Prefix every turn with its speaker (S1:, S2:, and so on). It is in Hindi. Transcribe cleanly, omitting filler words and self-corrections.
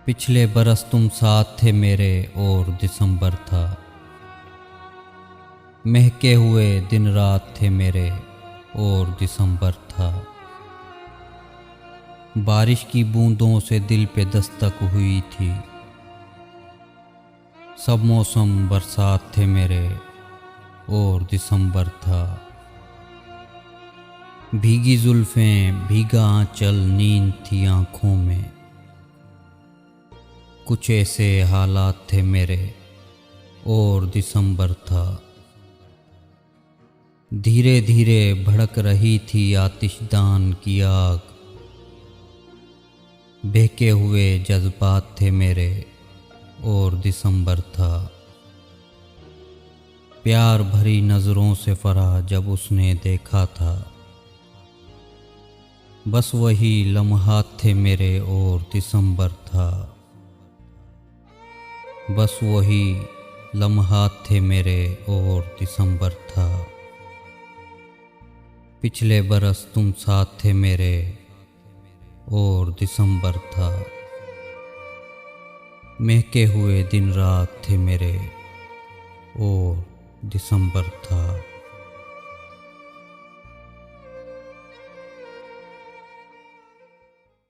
S1: पिछले बरस तुम साथ थे मेरे और दिसंबर था। महके हुए दिन रात थे मेरे और दिसंबर था। बारिश की बूंदों से दिल पे दस्तक हुई थी। सब मौसम बरसात थे मेरे और दिसंबर था। भीगी जुल्फें भीगा आंचल नींद थी आंखों में। कुछ ऐसे हालात थे मेरे और दिसंबर था। धीरे धीरे भड़क रही थी आतिशदान की आग। बहके हुए जज्बात थे मेरे और दिसंबर था। प्यार भरी नजरों से फरा जब उसने देखा था। बस वही लम्हात थे मेरे और दिसंबर था। बस वही लम्हात थे मेरे और दिसंबर था। पिछले बरस तुम साथ थे मेरे और दिसंबर था। महके हुए दिन रात थे मेरे और दिसंबर था।